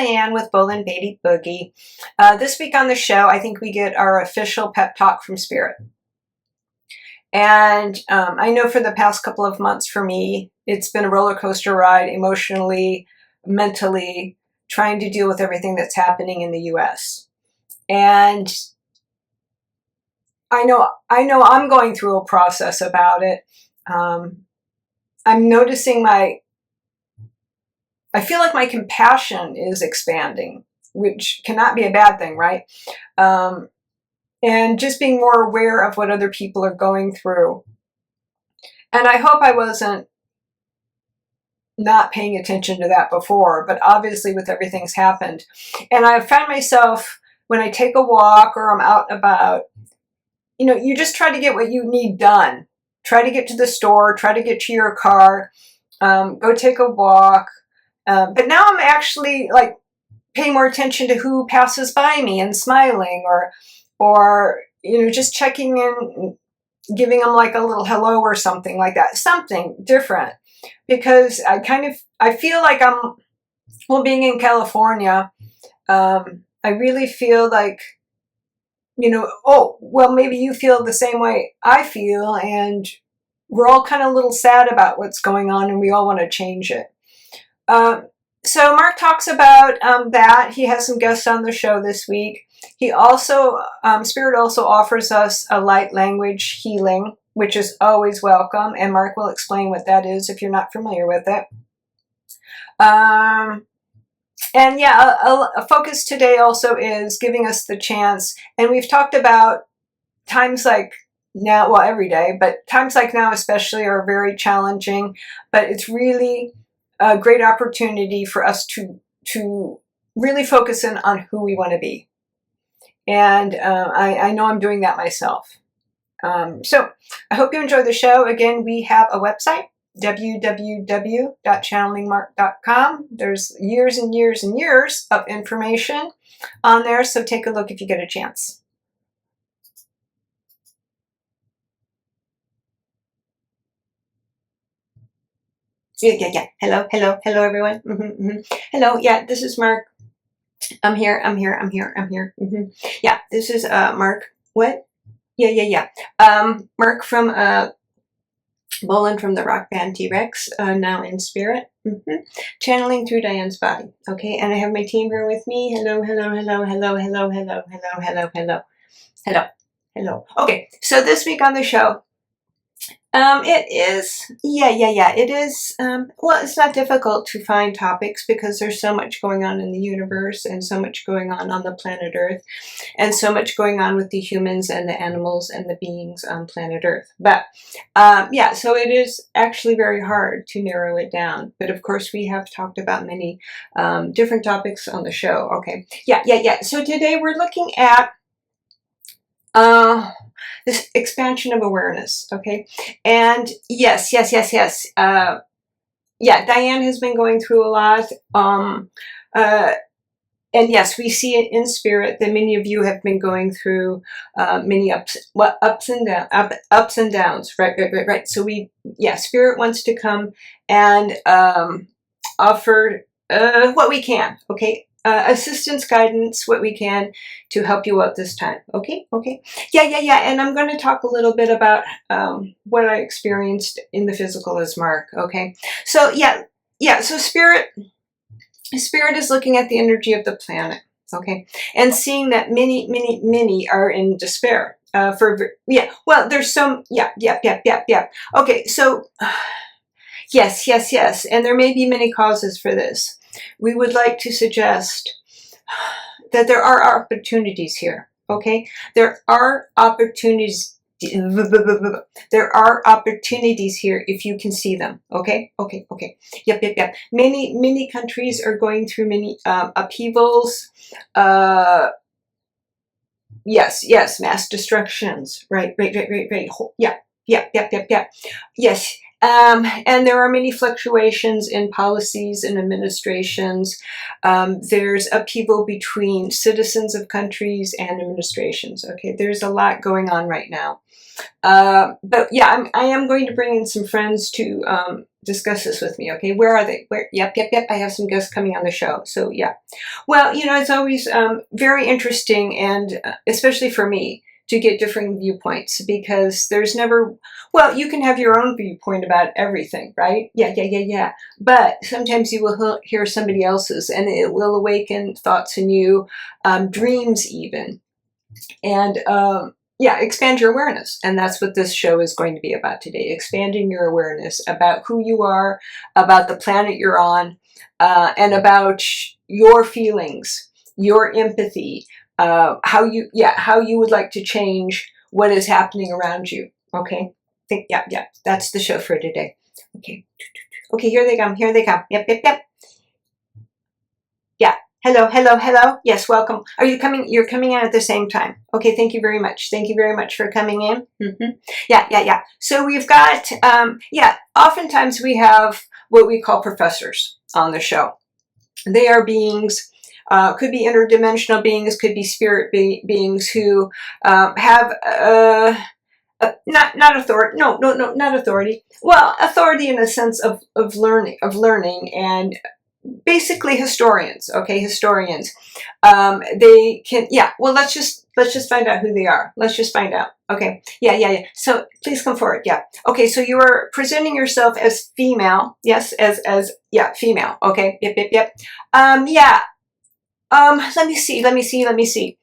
Diane with Bolan-Beaty Boogie. This week on the show, I think we get our official pep talk from Spirit. And I know for the past couple of months for me, it's been a roller coaster ride emotionally, mentally, trying to deal with everything that's happening in the US. And I know I'm going through a process about it. I'm noticing I feel like my compassion is expanding, which cannot be a bad thing, right? And just being more aware of what other people are going through. And I hope I wasn't not paying attention to that before, but obviously with everything that's happened. And I found myself, when I take a walk or I'm out and about, you know, you just try to get what you need done. Try to get to the store, try to get to your car, go take a walk. But now I'm actually like paying more attention to who passes by me and smiling, or you know, just checking in, giving them like a little hello or something like that, something different, because I feel like being in California, I really feel like, you know, oh, well, maybe you feel the same way I feel, and we're all kind of a little sad about what's going on, and we all want to change it. So Marc talks about that. He has some guests on the show this week. He also, Spirit also offers us a light language healing, which is always welcome, and Marc will explain what that is if you're not familiar with it. And yeah, a focus today also is giving us the chance, and we've talked about times like now, well, every day, but times like now especially are very challenging, but it's really a great opportunity for us to really focus in on who we want to be. And I know I'm doing that myself. So I hope you enjoy the show. Again, we have a website, www.channelingmarc.com. There's years and years and years of information on there, so take a look if you get a chance. Yeah. Hello, everyone. Hello, yeah, this is Marc. I'm here. Yeah, this is Marc. What? Yeah. Marc from Bolan from the rock band T-Rex, now in Spirit. Channeling through Diane's body. Okay, and I have my team here with me. Hello. Okay, so this week on the show, it is, it is, well, it's not difficult to find topics because there's so much going on in the universe and so much going on the planet Earth, and so much going on with the humans and the animals and the beings on planet Earth. But, yeah, so it is actually very hard to narrow it down. But of course, we have talked about many different topics on the show. Okay, yeah. So today we're looking at this expansion of awareness, okay? And yes. Yeah, Diane has been going through a lot. And yes, we see it in Spirit that many of you have been going through many ups and downs, right. So Spirit wants to come and offer what we can, okay? Assistance, guidance, what we can to help you out this time. Okay. Yeah. And I'm going to talk a little bit about what I experienced in the physical as Marc. Okay. So yeah. So Spirit is looking at the energy of the planet. Okay, and seeing that many are in despair. Well, there's some. Yeah. Okay. So yes, and there may be many causes for this. We would like to suggest that there are opportunities here, okay? There are opportunities here if you can see them, okay? Yep. Many countries are going through many upheavals, yes, mass destructions, right, yeah, yes. And there are many fluctuations in policies and administrations. There's upheaval between citizens of countries and administrations. Okay, there's a lot going on right now. But yeah, I am going to bring in some friends to discuss this with me, okay? Where are they? Where? Yep. I have some guests coming on the show, so yeah. Well, you know, it's always very interesting, and especially for me, to get different viewpoints, because there's never, well, you can have your own viewpoint about everything, right? Yeah. But sometimes you will hear somebody else's, and it will awaken thoughts in you, dreams even, and yeah, expand your awareness. And that's what this show is going to be about today, expanding your awareness about who you are, about the planet you're on, and about your feelings, your empathy, how you would like to change what is happening around you. Okay, yeah, that's the show for today. Okay, here they come. Yep. Yeah. Hello. Yes, welcome. Are you coming? You're coming in at the same time. Okay, thank you very much. Thank you very much for coming in. Yeah. So we've got, oftentimes we have what we call professors on the show. They are beings, could be interdimensional beings, could be spirit beings who have, not authority. No, not authority. Well, authority in a sense of learning, and basically historians. Okay, historians. They can, well, let's just find out who they are. Let's just find out. Okay, yeah. So please come forward. Yeah. Okay, so you are presenting yourself as female. Yes, as female. Okay. Yep. Yeah. Let me see.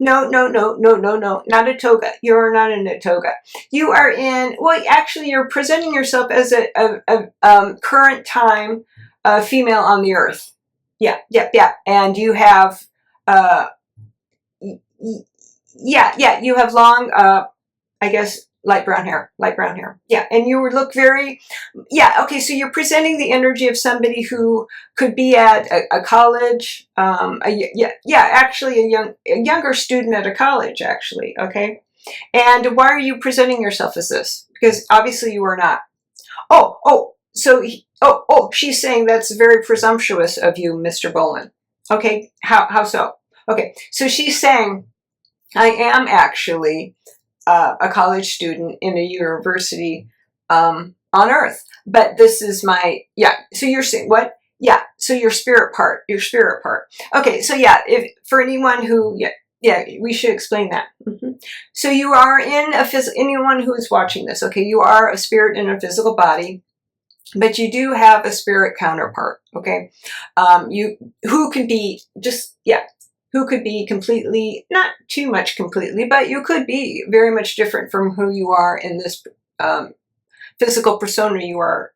No, not a toga. You're not in a toga. You are in, well, actually, you're presenting yourself as a current time female on the earth. Yeah. And you have, you have long, I guess, light brown hair. Yeah, and you would look very, okay, so you're presenting the energy of somebody who could be at a college, actually a younger student at a college, actually, okay? And why are you presenting yourself as this? Because obviously you are not. She's saying that's very presumptuous of you, Mr. Bolan. Okay, how so? Okay, so she's saying, I am actually a college student in a university on Earth, but this is my, so you're saying what? Yeah, so your spirit part. Okay, so if for anyone who, we should explain that. So you are in anyone who is watching this, okay, you are a spirit in a physical body, but you do have a spirit counterpart, okay? Who can be who could be completely, not too much completely, but you could be very much different from who you are in this physical persona you are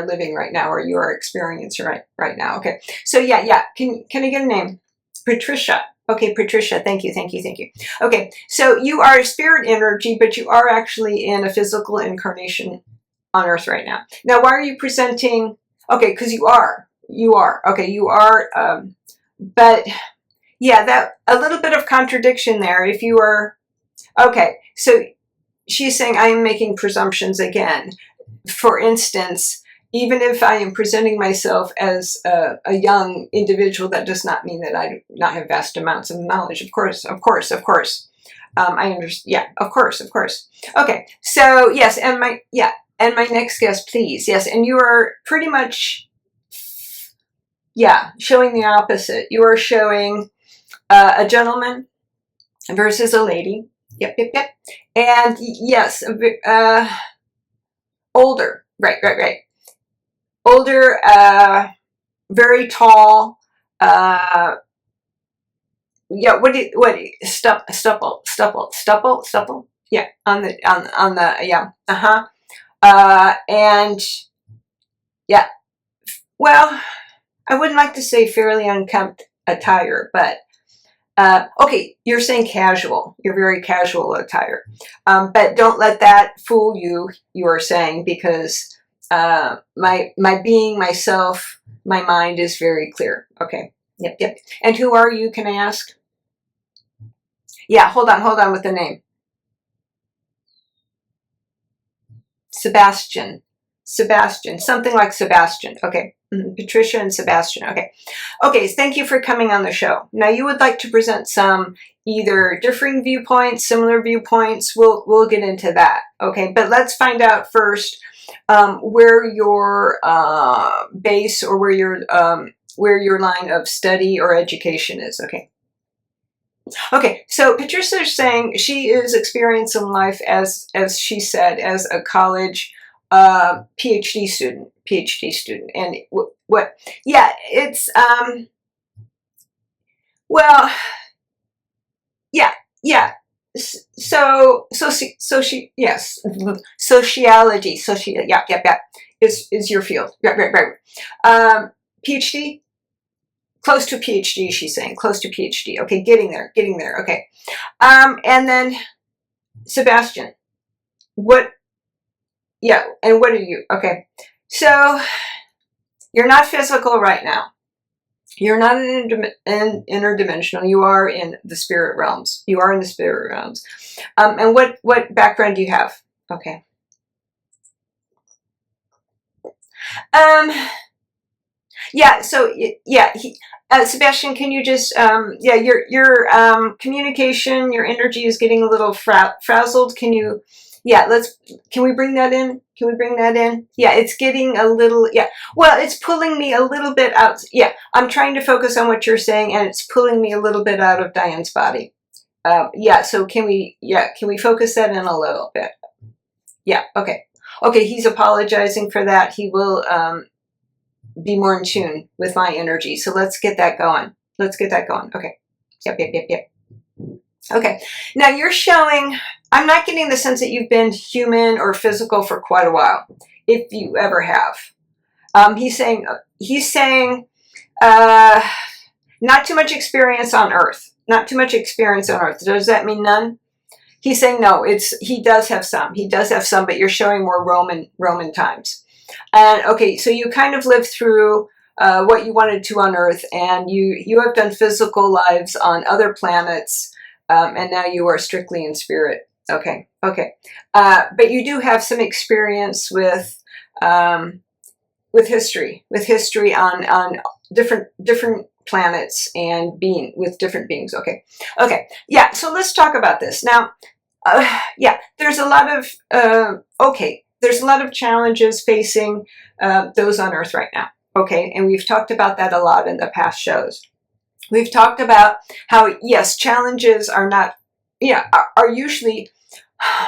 living right now, or you are experiencing right now. Okay, so can I get a name? Patricia. Okay, Patricia, thank you. Okay, so you are a spirit energy, but you are actually in a physical incarnation on Earth right now. Now, why are you presenting? Okay, because you are. Okay, you are, but that a little bit of contradiction there. If you are, okay, so she's saying I am making presumptions again. For instance, even if I am presenting myself as a young individual, that does not mean that I do not have vast amounts of knowledge. Of course. I understand. Yeah, of course. Okay, so yes, and my next guest, please. Yes, and you are pretty much, showing the opposite. You are showing a gentleman versus a lady. Yep. And yes, older. Right. Older, very tall. Stubble. Yeah, on the and well, I wouldn't like to say fairly unkempt attire, but okay, you're saying casual. You're very casual attire. But don't let that fool you, you are saying, because my being, myself, my mind is very clear. Okay. Yep. And who are you, can I ask? Yeah, hold on with the name. Sebastian, something like Sebastian. Okay. Patricia and Sebastian. Okay, thank you for coming on the show. Now, you would like to present some either differing viewpoints, similar viewpoints. We'll get into that. Okay, but let's find out first where your base or where your line of study or education is. Okay. Okay, so Patricia's saying she is experiencing life as she said, as a college PhD student, and what? Yeah, it's well, yeah, yeah. She yes, sociology, yeah, is your field, right. PhD. Close to PhD, she's saying. Close to PhD. Okay, getting there. Okay. And then Sebastian, what? Yeah, and what are you? Okay, so you're not physical right now. You're not in interdimensional. You are in the spirit realms. And what background do you have? Okay. Yeah. So yeah. Sebastian, can you just, your communication, your energy is getting a little frazzled. Can you, can we bring that in? Yeah, it's getting a little, well, it's pulling me a little bit out. Yeah, I'm trying to focus on what you're saying, and it's pulling me a little bit out of Diane's body. So can we focus that in a little bit? Yeah, okay. Okay, he's apologizing for that. He will, be more in tune with my energy. So let's get that going. Okay. Yep. Okay. Now you're showing, I'm not getting the sense that you've been human or physical for quite a while, if you ever have. He's saying, not too much experience on Earth. Does that mean none? He's saying no, he does have some, but you're showing more Roman times. And okay, so you kind of lived through what you wanted to on Earth, and you have done physical lives on other planets, and now you are strictly in spirit. Okay. But you do have some experience with history on different planets and with different beings. Okay. Yeah. So let's talk about this now. There's a lot of there's a lot of challenges facing those on Earth right now. Okay, and we've talked about that a lot in the past shows. We've talked about how, yes, challenges are usually,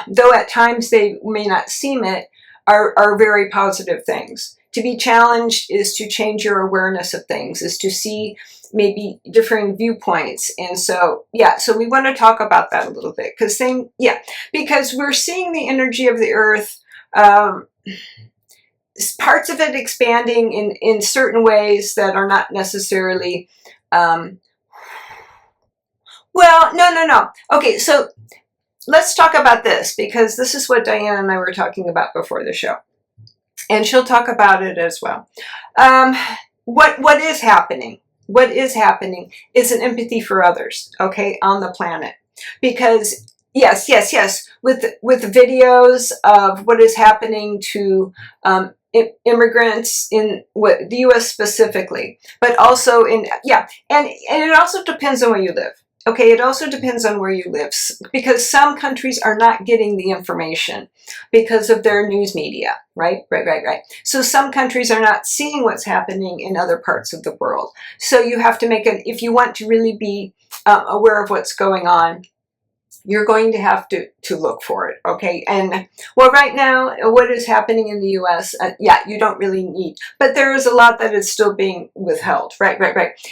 though at times they may not seem it, are very positive things. To be challenged is to change your awareness of things, is to see maybe differing viewpoints. And so, so we want to talk about that a little bit, because we're seeing the energy of the Earth, parts of it expanding in certain ways that are not necessarily, no. Okay, so let's talk about this, because this is what Diane and I were talking about before the show. And she'll talk about it as well. What is happening? What is happening is an empathy for others, okay, on the planet. Because yes, with videos of what is happening to immigrants in the U.S. specifically, but also and it also depends on where you live. Okay, it also depends on where you live, because some countries are not getting the information because of their news media, right? So some countries are not seeing what's happening in other parts of the world. So you have to if you want to really be aware of what's going on, you're going to have to look for it, okay? And, well, right now, what is happening in the U.S., you don't really need, but there is a lot that is still being withheld, right?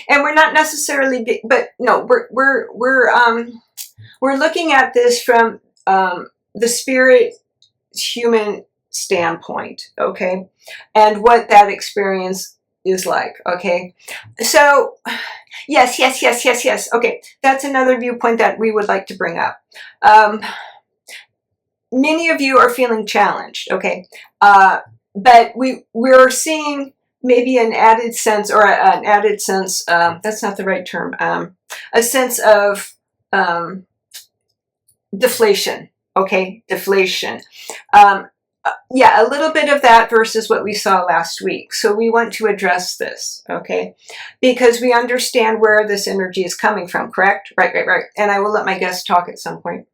And we're not necessarily, but no, we're looking at this from the spirit human standpoint, okay? And what that experience is like, okay? So, yes. Okay, that's another viewpoint that we would like to bring up. Many of you are feeling challenged, okay? But we're seeing maybe an added sense, that's not the right term, a sense of deflation, okay? Deflation. A little bit of that versus what we saw last week. So we want to address this, okay? Because we understand where this energy is coming from, correct? Right. And I will let my guest talk at some point.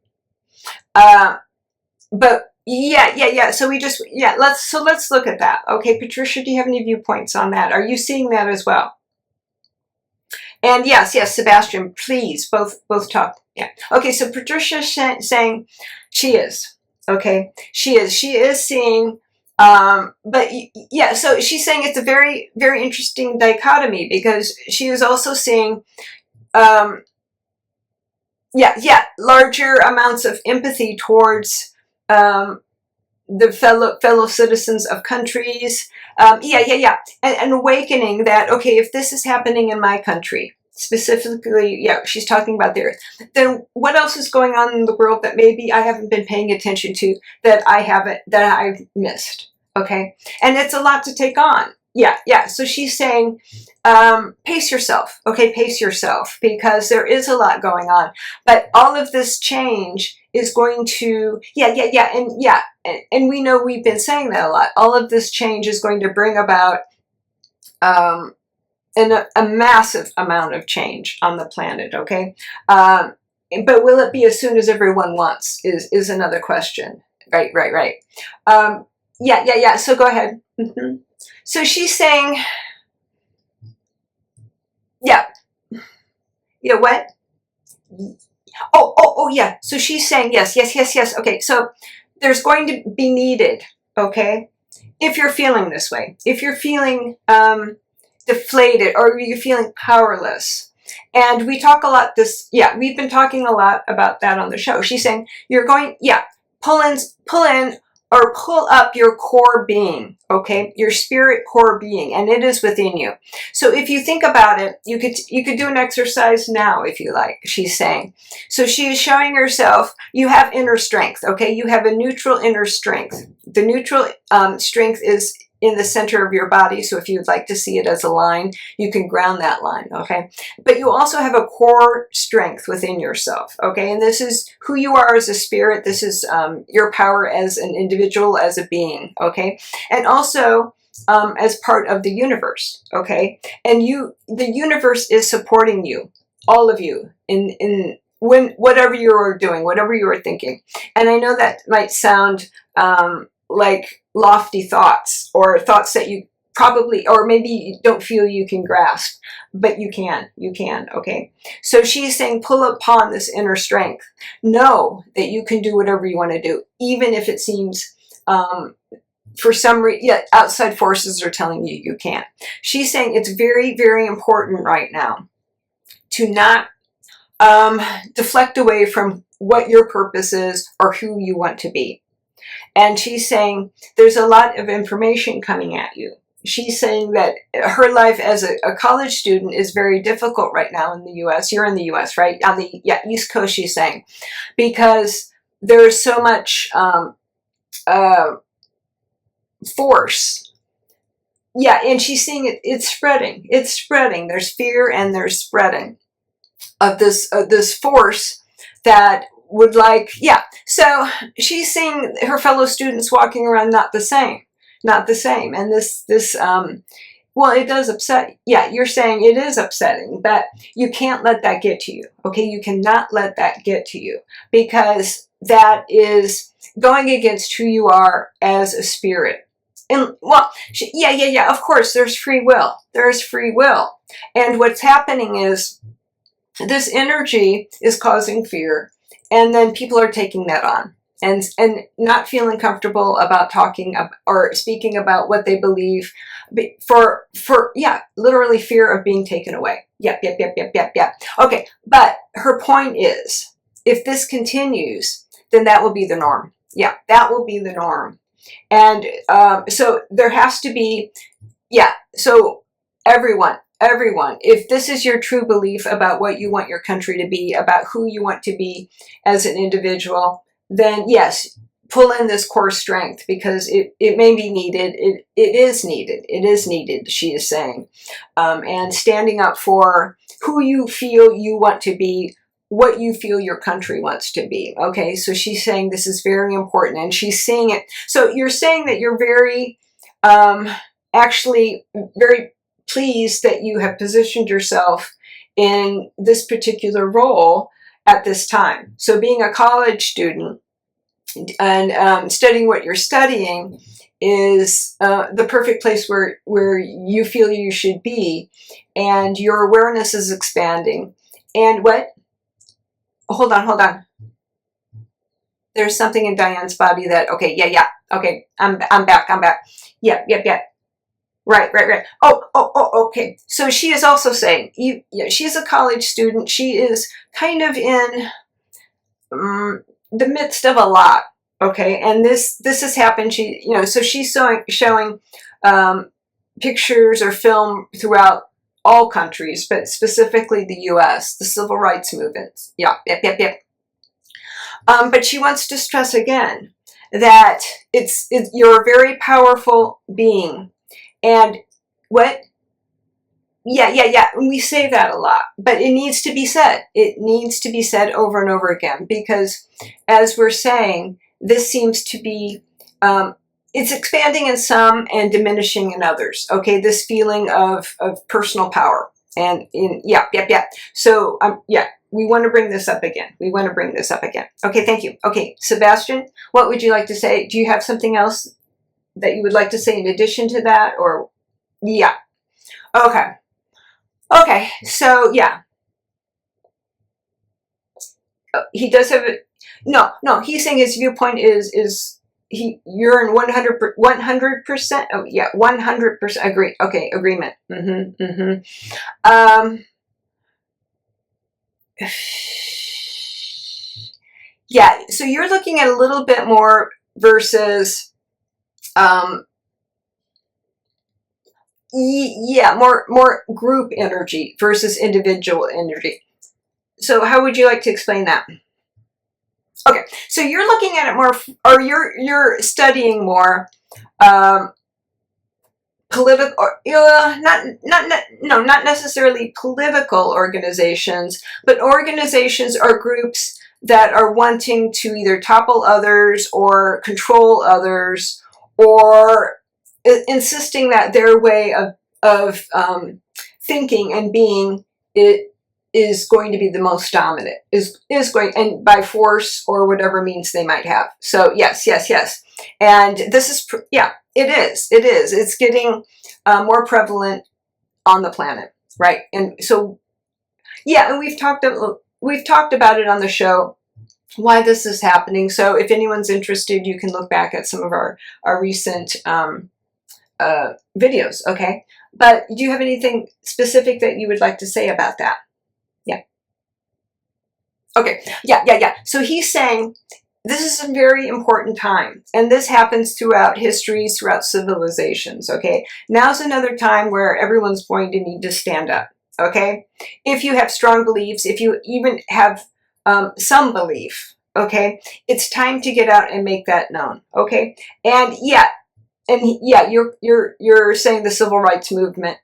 But yeah. So let's look at that. Okay, Patricia, do you have any viewpoints on that? Are you seeing that as well? And yes, Sebastian, please, both talk. Yeah. Okay, so Patricia's saying she is. Okay, she is seeing, but yeah, so she's saying it's a very, very interesting dichotomy, because she is also seeing, larger amounts of empathy towards, the fellow citizens of countries. And awakening that, okay, if this is happening in my country, specifically, she's talking about there, then what else is going on in the world that maybe I haven't been paying attention to, that I've missed. Okay, and it's a lot to take on. So she's saying, pace yourself. Okay, pace yourself, because there is a lot going on, but all of this change is going to, and we know, we've been saying that a lot. All of this change is going to bring about, a massive amount of change on the planet. Okay, but will it be as soon as everyone wants? Is another question. Right. So go ahead. So she's saying, what? Yeah. So she's saying yes. Okay, so there's going to be needed, okay, if you're feeling this way, if you're feeling deflated, or you're feeling powerless. And we talk a lot we've been talking a lot about that on the show. She's saying you're going, pull in or pull up your core being, okay, your spirit core being, and it is within you. So if you think about it, you could do an exercise now if you like. She's saying, so she is showing herself, you have inner strength, okay, you have a neutral inner strength. The neutral strength is in the center of your body. So if you'd like to see it as a line, you can ground that line, okay? But you also have a core strength within yourself, okay? And this is who you are as a spirit. This is your power as an individual, as a being, okay? And also as part of the universe, okay? And the universe is supporting you, all of you, in whatever you are doing, whatever you are thinking. And I know that might sound like lofty thoughts, or thoughts that you probably, or maybe you don't feel you can grasp, but you can, okay? So she's saying, pull upon this inner strength. Know that you can do whatever you want to do, even if it seems, for some reason, outside forces are telling you you can't. She's saying it's very, very important right now to not deflect away from what your purpose is, or who you want to be. And she's saying there's a lot of information coming at you. She's saying that her life as a college student is very difficult right now in the U.S. You're in the U.S., right? On the East Coast, she's saying, because there's so much force. And she's seeing it's spreading. It's spreading. There's fear, and there's spreading of this force that would so she's seeing her fellow students walking around not the same, and this it does upset. You're saying it is upsetting, but you can't let that get to you, okay? You cannot let that get to you, because that is going against who you are as a spirit. And of course, there's free will. And what's happening is this energy is causing fear. And then people are taking that on, and not feeling comfortable about talking or speaking about what they believe, for literally fear of being taken away. Okay, but her point is, if this continues, then that will be the norm. That will be the norm. And so there has to be, so everyone, if this is your true belief about what you want your country to be, about who you want to be as an individual, then yes, pull in this core strength, because it may be needed. It is needed, she is saying. And standing up for who you feel you want to be, what you feel your country wants to be. Okay, so she's saying this is very important, and she's seeing it. So you're saying that you're very, actually very pleased that you have positioned yourself in this particular role at this time. So being a college student, and studying what you're studying is the perfect place where you feel you should be, and your awareness is expanding. And what? Hold on. There's something in Diane's body that, okay, yeah. Okay, I'm back. Yep. Right. Oh, okay. So she is also saying, she's a college student. She is kind of in the midst of a lot. Okay, and this has happened. So she's showing pictures or film throughout all countries, but specifically the U.S., the civil rights movement. Yep. But she wants to stress again that you're a very powerful being. And what? Yeah. We say that a lot, but it needs to be said. It needs to be said over and over again, because as we're saying, this seems to be, it's expanding in some and diminishing in others. Okay, this feeling of personal power. And yeah. So, we want to bring this up again. Okay, thank you. Okay, Sebastian, what would you like to say? Do you have something else that you would like to say in addition to that? Or, yeah. Okay, so, yeah. He does have it. No, he's saying his viewpoint is you're in 100%. Oh, yeah, 100% agree. Okay, agreement. Yeah, so you're looking at a little bit more versus, more group energy versus individual energy. So how would you like to explain that? Okay, so you're looking at it more, or you're studying more political, not necessarily political organizations, but organizations or groups that are wanting to either topple others or control others, or insisting that their way of thinking and being is going to be the most dominant, is going, and by force or whatever means they might have. So yes. And this is, it is. It's getting more prevalent on the planet, right? And so, and we've talked about it on the show, why this is happening. So if anyone's interested, you can look back at some of our recent videos, okay? But do you have anything specific that you would like to say about that? Yeah. Okay. Yeah. So he's saying this is a very important time, and this happens throughout histories, throughout civilizations, okay? Now's another time where everyone's going to need to stand up, okay? If you have strong beliefs, if you even have some belief, okay, it's time to get out and make that known, okay? And you're saying the civil rights movement,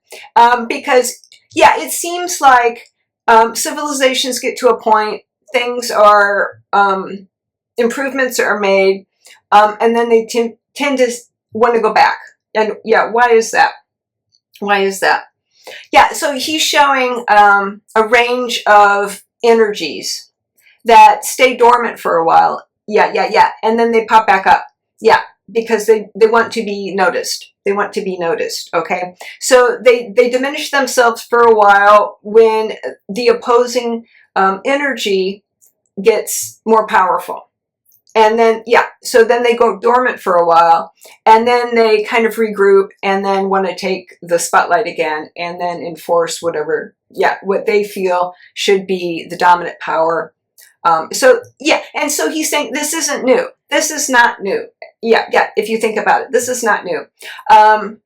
because it seems like civilizations get to a point, things are improvements are made, and then they tend to want to go back. And why is that? So he's showing a range of energies that stay dormant for a while. And then they pop back up. Because they want to be noticed. Okay? So they diminish themselves for a while when the opposing energy gets more powerful. And then, so then they go dormant for a while, and then they kind of regroup and then want to take the spotlight again and then enforce what they feel should be the dominant power. And so he's saying this isn't new. This is not new. If you think about it, this is not new. And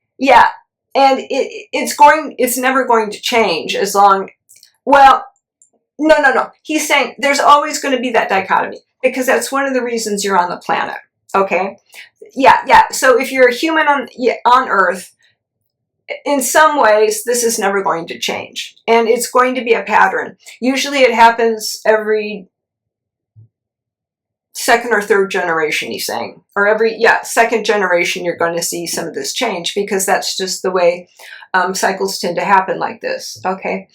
it's never going to change as long, no. He's saying there's always going to be that dichotomy, because that's one of the reasons you're on the planet. Okay? So if you're a human on Earth, in some ways, this is never going to change. And it's going to be a pattern. Usually it happens every second or third generation, he's saying. Or every, second generation, you're going to see some of this change, because that's just the way cycles tend to happen like this. Okay?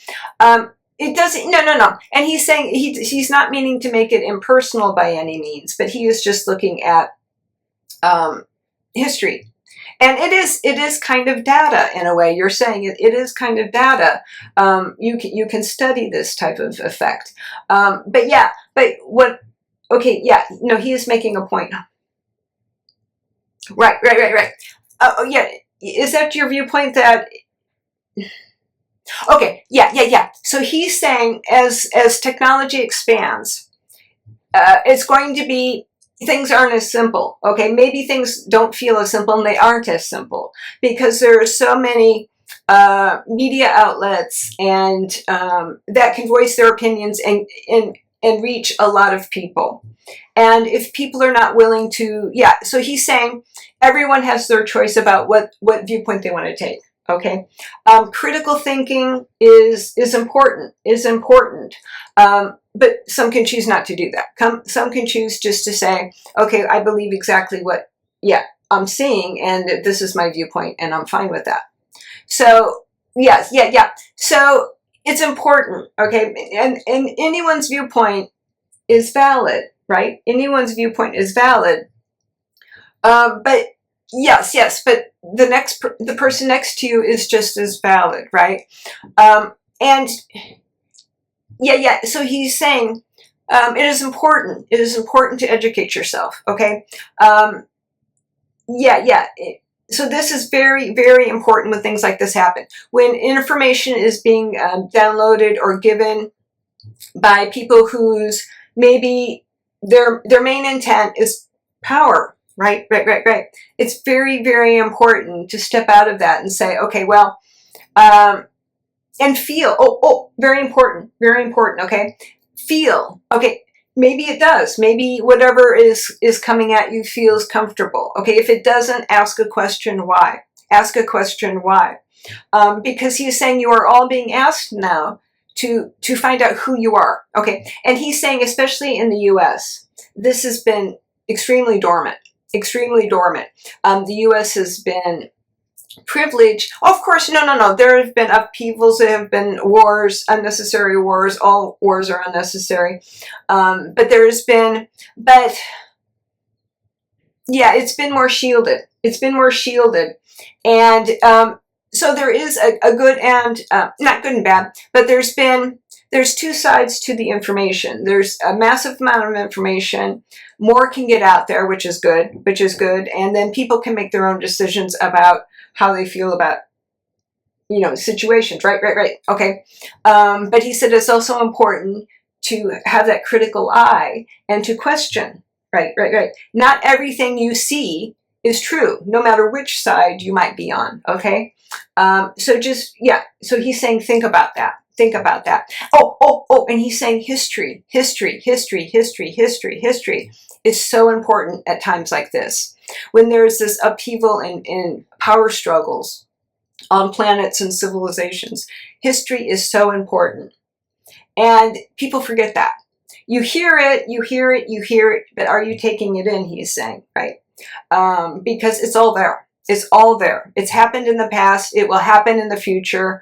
it doesn't, no. And he's saying he's not meaning to make it impersonal by any means, but he is just looking at history. And it is kind of data in a way. You're saying it is kind of data. You can study this type of effect. But yeah, but what? Okay, yeah, no, he is making a point. Right. Oh yeah, is that your viewpoint? That okay, yeah. So he's saying as technology expands, it's going to be. Things aren't as simple, okay? Maybe things don't feel as simple, and they aren't as simple because there are so many media outlets and that can voice their opinions and reach a lot of people. And if people are not willing to, yeah, so he's saying everyone has their choice about what viewpoint they want to take, okay? Critical thinking is important, but some can choose not to do that. Some can choose just to say, okay, I believe exactly what, I'm seeing, and this is my viewpoint, and I'm fine with that. So, yes, yeah. So, it's important, okay? And anyone's viewpoint is valid, right? Anyone's viewpoint is valid. But, yes, but the person next to you is just as valid, right? And... Yeah. So he's saying it is important. It is important to educate yourself. Okay. So this is very, very important when things like this happen. When information is being downloaded or given by people whose maybe their main intent is power. Right. It's very, very important to step out of that and say, okay, well. And feel, very important, okay? Feel, okay, maybe it does. Maybe whatever is coming at you feels comfortable, okay? If it doesn't, ask a question why. Ask a question why. Because he's saying you are all being asked now to find out who you are, okay? And he's saying, especially in the U.S., this has been extremely dormant. The U.S. has been privilege. Oh, of course, no. There have been upheavals. There have been wars, unnecessary wars. All wars are unnecessary. But it's been more shielded. And so there is a good and, not good and bad, but there's two sides to the information. There's a massive amount of information. More can get out there, which is good. And then people can make their own decisions about how they feel about, situations, right? Okay. But he said it's also important to have that critical eye and to question, right. Not everything you see is true, no matter which side you might be on, okay? So he's saying think about that. Oh, and he's saying history is so important at times like this. When there's this upheaval in power struggles on planets and civilizations, history is so important. And people forget that. You hear it, but are you taking it in, he's saying, right? Because it's all there. It's happened in the past. It will happen in the future.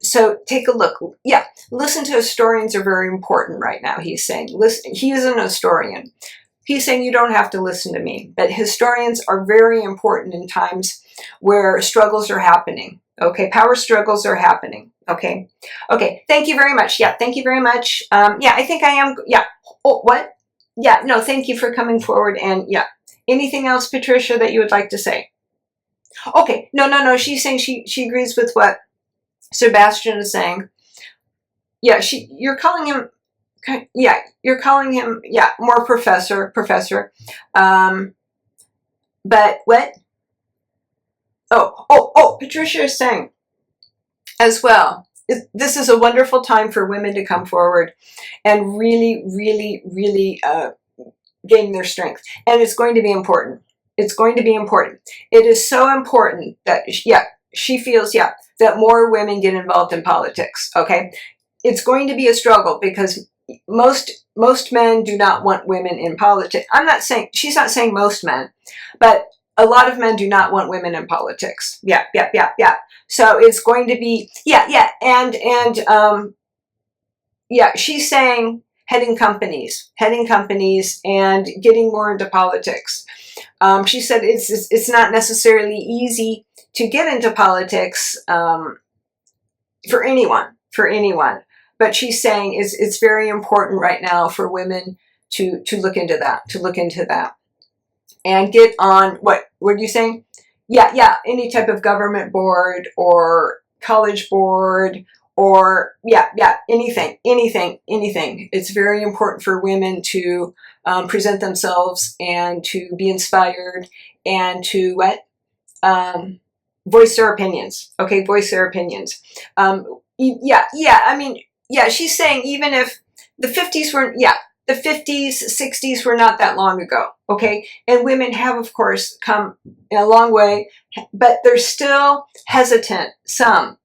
So take a look. Yeah, listen to historians are very important right now, he's saying. Listen, he is an historian. He's saying you don't have to listen to me, but historians are very important in times where struggles are happening. Okay, power struggles are happening. Okay. Thank you very much. Yeah, thank you very much. I think I am. Yeah. Oh, what? Yeah. No, thank you for coming forward. And yeah, anything else, Patricia, that you would like to say? Okay. No. She's saying she agrees with what Sebastian is saying. Yeah. You're calling him. Yeah, you're calling him, more professor. But what? Oh, Patricia is saying as well, this is a wonderful time for women to come forward and really gain their strength. And it's going to be important. It is so important that, she feels, that more women get involved in politics, okay? It's going to be a struggle because most men do not want women in politics. She's not saying most men, but a lot of men do not want women in politics. Yeah. So it's going to be, and yeah, she's saying heading companies and getting more into politics. She said it's not necessarily easy to get into politics for anyone, but she's saying it's very important right now for women to look into that, and get on, what are you saying? Yeah, any type of government board or college board, or yeah, anything. It's very important for women to present themselves and to be inspired and to voice their opinions. Okay, voice their opinions. Yeah. I mean, yeah, she's saying even if the 50s were, the 50s, 60s were not that long ago, okay? And women have, of course, come a long way, but they're still hesitant, some,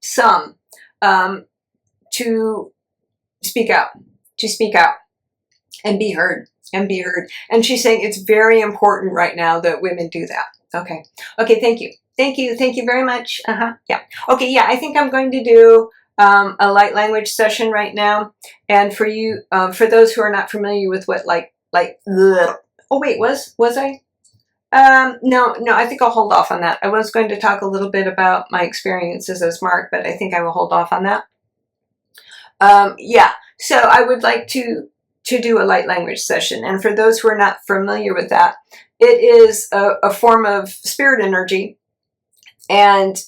to speak out, and be heard, And she's saying it's very important right now that women do that. Okay, thank you very much. Yeah. Okay, yeah, I think I'm going to do a light language session right now. And for you, for those who are not familiar with what oh wait, was I? No, I think I'll hold off on that. I was going to talk a little bit about my experiences as Marc, but I think I will hold off on that. Yeah, so I would like to do a light language session. And for those who are not familiar with that, it is a form of spirit energy. And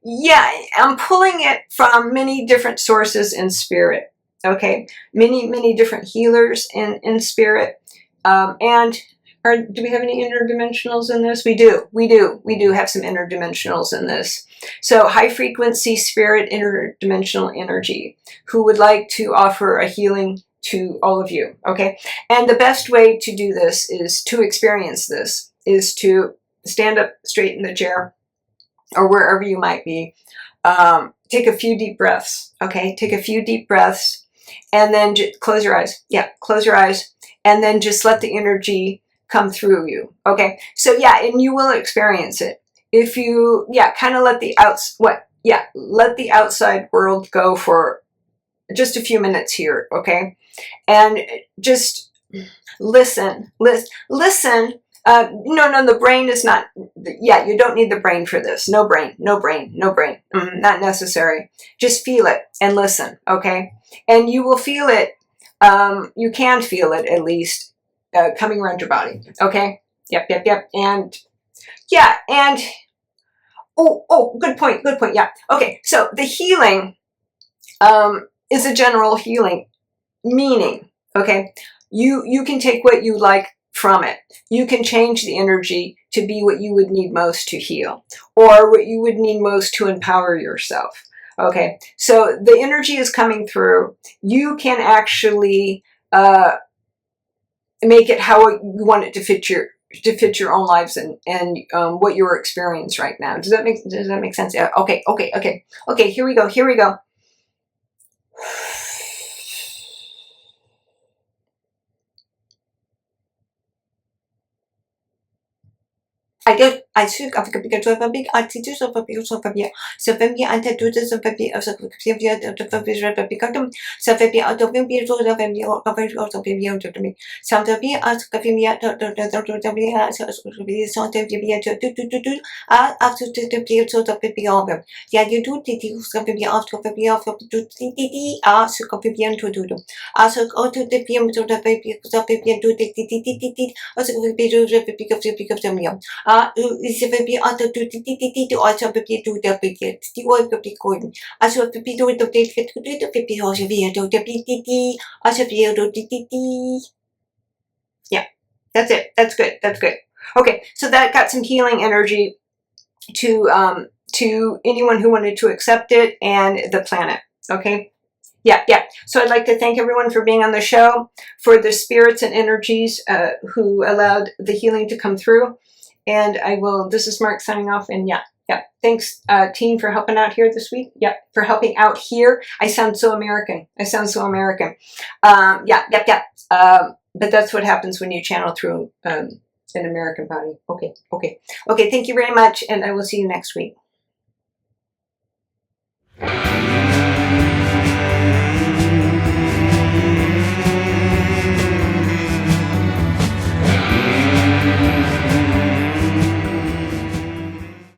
yeah, I'm pulling it from many different sources in spirit. Okay, many different healers in spirit. And do we have any interdimensionals in this? We do have some interdimensionals in this. So high frequency spirit interdimensional energy who would like to offer a healing to all of you. Okay, and the best way to do this is to experience this, is to stand up straight in the chair or wherever you might be. Take a few deep breaths. Okay, take a few deep breaths, and then close your eyes. Yeah, close your eyes, and then just let the energy come through you. Okay, so yeah, and you will experience it if you kind of let the outside world go for just a few minutes here. Okay, and just listen. No, the brain is not, you don't need the brain for this. No brain. Not necessary. Just feel it and listen, okay? And you will feel it, you can feel it at least, coming around your body, okay? Yep. And, good point, yeah. Okay, so the healing is a general healing, meaning, okay? You can take what you like from it. You can change the energy to be what you would need most to heal, or what you would need most to empower yourself. Okay, so the energy is coming through. You can actually make it how you want it to fit your own lives and what you're experiencing right now. Does that make sense? Yeah. Okay. Here we go. I took of a big of a big attitude of a big so maybe antidotes of a bit of the become so maybe out of be so of me or covered out of me to me. Some to be out of me at the after the period sort of baby over. Yeah, you do the something after the be off of the ask of the to do. Ask out to the PM to the baby of baby to the also will be to pick up the meal. Is a baby under to also baby to the big the oil baby coin. As well baby to the baby also be to the BTT, also be to yeah, that's it. That's good. Okay, so that got some healing energy to anyone who wanted to accept it and the planet. Okay. Yeah. So I'd like to thank everyone for being on the show, for the spirits and energies who allowed the healing to come through. And this is Marc signing off, and yeah. Thanks, team, for helping out here this week. Yeah, for helping out here. I sound so American. Yeah. But that's what happens when you channel through an American body. Okay. Thank you very much, and I will see you next week.